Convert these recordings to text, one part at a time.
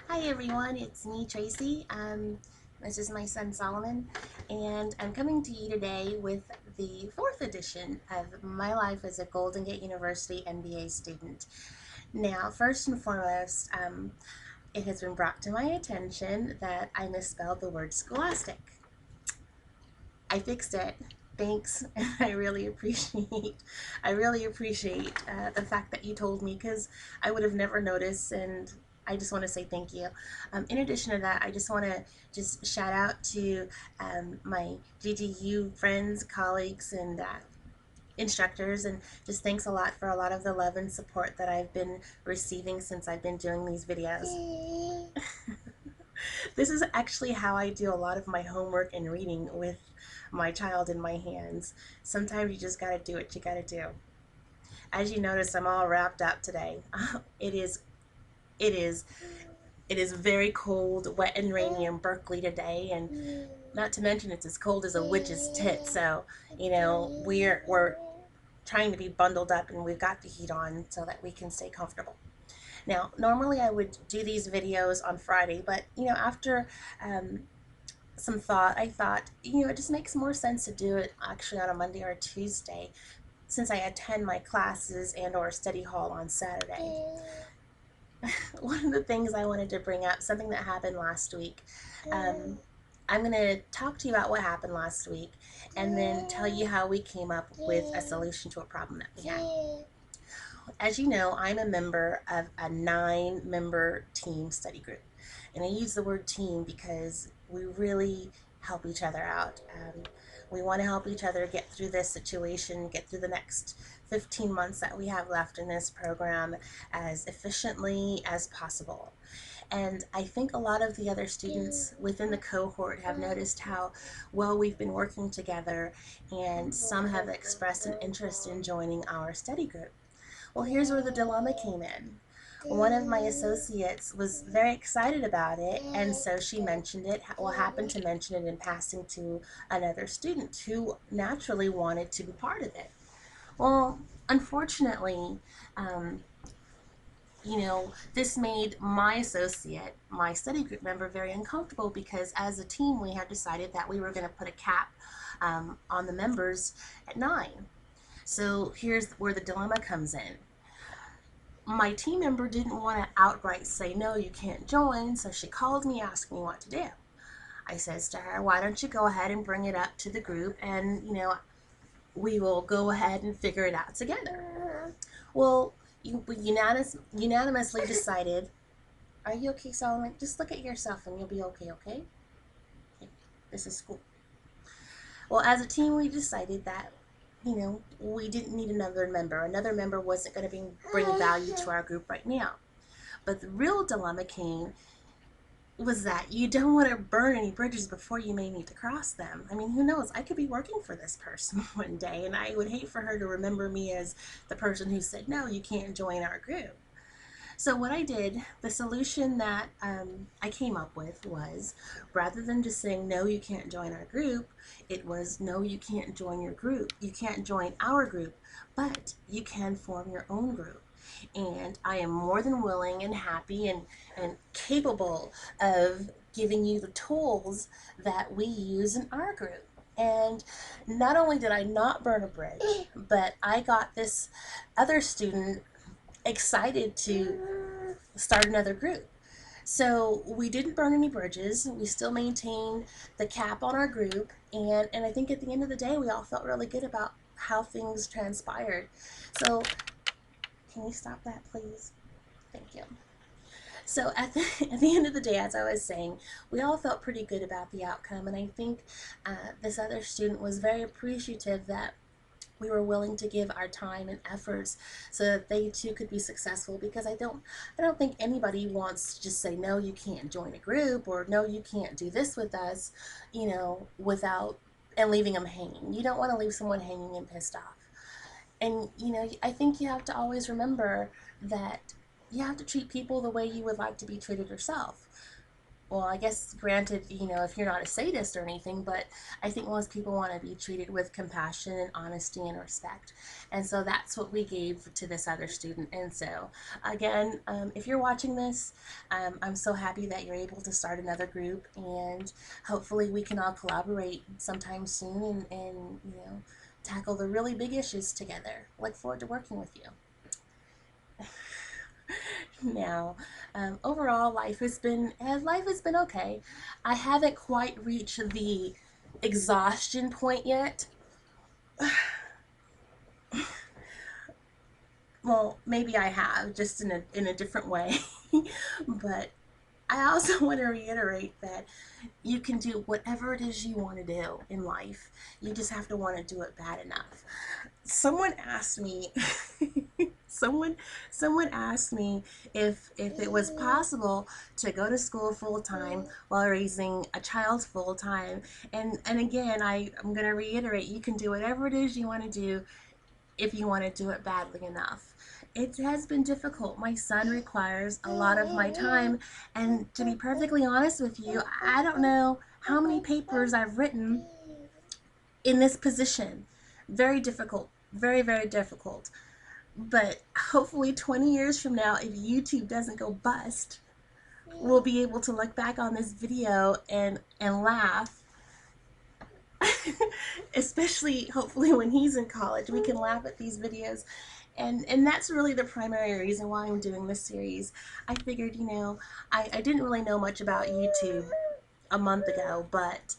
Hi everyone, it's me Tracy. This is my son Solomon, and I'm coming to you today with the fourth edition of my life as a Golden Gate University MBA student. Now, first and foremost, it has been brought to my attention that I misspelled the word scholastic. I fixed it. Thanks, and I really appreciate the fact that you told me because I would have never noticed, and I just want to say thank you. In addition to that, I just want to just shout out to my GGU friends, colleagues, and instructors, and just thanks a lot for a lot of the love and support that I've been receiving since I've been doing these videos. This is actually how I do a lot of my homework and reading with my child in my hands. Sometimes you just gotta do what you gotta do. As you notice, I'm all wrapped up today. It is, it is, it is very cold, wet and rainy in Berkeley today, and not to mention it's as cold as a witch's tit. So, we're trying to be bundled up and we've got the heat on so that we can stay comfortable. Now, normally I would do these videos on Friday, but after um, some thought, I thought, it just makes more sense to do it actually on a Monday or a Tuesday since I attend my classes and or study hall on Saturday. One of the things I wanted to bring up, something that happened last week. I'm going to talk to you about what happened last week and then tell you how we came up with a solution to a problem that we had. As you know, I'm a member of a 9-member team study group. And I use the word team because we really help each other out. We want to help each other get through this situation, get through the next 15 months that we have left in this program as efficiently as possible. And I think a lot of the other students within the cohort have noticed how well we've been working together, and some have expressed an interest in joining our study group. Well, here's where the dilemma came in. One of my associates was very excited about it, and so she mentioned it, well, happened to mention it in passing to another student who naturally wanted to be part of it. Well, unfortunately, um, this made my associate, my study group member, very uncomfortable because as a team, we had decided that we were going to put a cap on the members at 9. So here's where the dilemma comes in. My team member didn't want to outright say, no, you can't join, so she called me asking me what to do. I says to her, why don't you go ahead and bring it up to the group and, we will go ahead and figure it out together. Well, we unanimously decided, are you okay, Solomon? Just look at yourself and you'll be okay, okay? This is school. Well, as a team, we decided that, we didn't need another member. Another member wasn't going to bring value to our group right now. But the real dilemma came was that you don't want to burn any bridges before you may need to cross them. I mean, who knows? I could be working for this person one day, and I would hate for her to remember me as the person who said, no, you can't join our group. So, what I did, the solution that I came up with was rather than just saying, no, you can't join our group, it was, no, you can't join your group. You can't join our group, but you can form your own group. And I am more than willing and happy and capable of giving you the tools that we use in our group. And not only did I not burn a bridge, but I got this other student excited to start another group. So we didn't burn any bridges. We still maintained the cap on our group, and I think at the end of the day, we all felt really good about how things transpired. So can you stop that, please? Thank you. So at the end of the day, as I was saying, we all felt pretty good about the outcome, and I think this other student was very appreciative that we were willing to give our time and efforts so that they too could be successful, because I don't think anybody wants to just say, no, you can't join a group, or no, you can't do this with us, without and leaving them hanging. You don't want to leave someone hanging and pissed off. And I think you have to always remember that you have to treat people the way you would like to be treated yourself. well, I guess granted, if you're not a sadist or anything, but I think most people want to be treated with compassion and honesty and respect. And so that's what we gave to this other student. And so, again, if you're watching this, I'm so happy that you're able to start another group, and hopefully we can all collaborate sometime soon and tackle the really big issues together. Look forward to working with you. Now, overall, life has been okay. I haven't quite reached the exhaustion point yet. Well, maybe I have, just in a different way. But I also want to reiterate that you can do whatever it is you want to do in life. You just have to want to do it bad enough. Someone asked me someone asked me if it was possible to go to school full time while raising a child full time. And again, I'm going to reiterate, you can do whatever it is you want to do if you want to do it badly enough. It has been difficult. My son requires a lot of my time, and to be perfectly honest with you, I don't know how many papers I've written in this position. Very difficult, very, very difficult. But hopefully 20 years from now, if YouTube doesn't go bust, we'll be able to look back on this video and laugh. Especially hopefully when he's in college, we can laugh at these videos. And that's really the primary reason why I'm doing this series. I figured, I didn't really know much about YouTube a month ago, but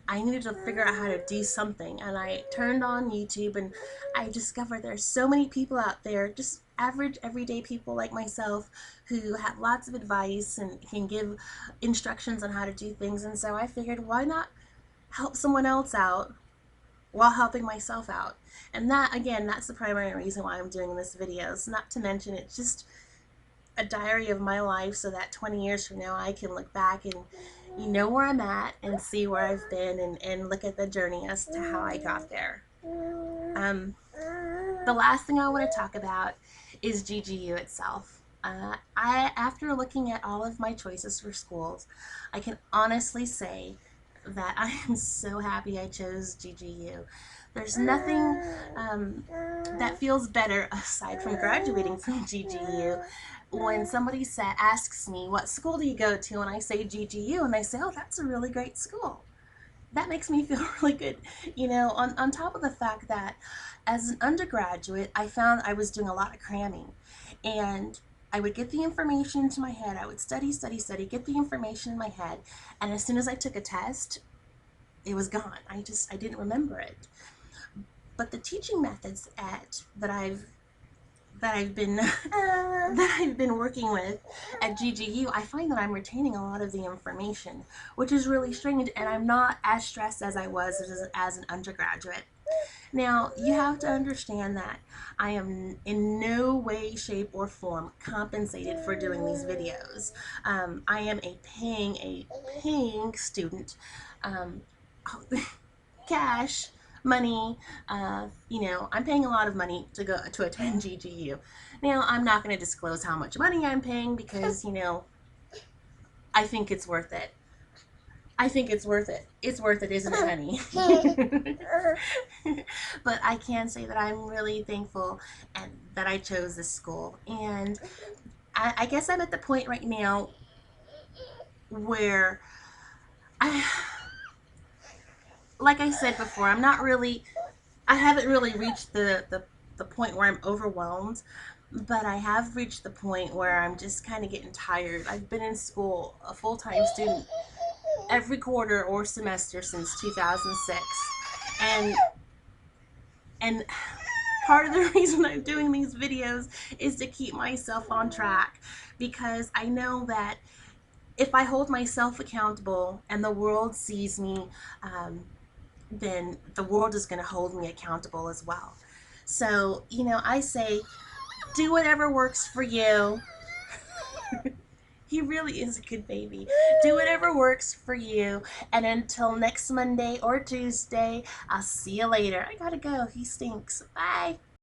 I needed to figure out how to do something, and I turned on YouTube, and I discovered there's so many people out there, just average everyday people like myself, who have lots of advice and can give instructions on how to do things. And so I figured, why not help someone else out while helping myself out? And that, again, that's the primary reason why I'm doing this video. It's not to mention, it's just a diary of my life, so that 20 years from now I can look back and where I'm at and see where I've been, and look at the journey as to how I got there. The last thing I want to talk about is GGU itself. After looking at all of my choices for schools, I can honestly say that I am so happy I chose GGU. There's nothing that feels better, aside from graduating from GGU, when somebody asks me, what school do you go to? And I say GGU, and they say, oh, that's a really great school. That makes me feel really good, on top of the fact that as an undergraduate, I found I was doing a lot of cramming. And I would get the information into my head. I would study, get the information in my head. And as soon as I took a test, it was gone. I didn't remember it. But the teaching methods that I've been that I've been working with at GGU, I find that I'm retaining a lot of the information, which is really strange, and I'm not as stressed as I was as an undergraduate. Now, you have to understand that I am in no way, shape, or form compensated for doing these videos. I am a paying student. Cash, money, I'm paying a lot of money to go to attend GGU. Now, I'm not going to disclose how much money I'm paying because, I think it's worth it. I think it's worth it. It's worth it, isn't it, honey? But I can say that I'm really thankful and that I chose this school. And I guess I'm at the point right now where like I said before, I haven't really reached the point where I'm overwhelmed, but I have reached the point where I'm just kind of getting tired. I've been in school, a full-time student, every quarter or semester since 2006. And part of the reason I'm doing these videos is to keep myself on track, because I know that if I hold myself accountable and the world sees me, then the world is going to hold me accountable as well. So, I say, do whatever works for you. He really is a good baby. Do whatever works for you. And until next Monday or Tuesday, I'll see you later. I gotta go. He stinks. Bye.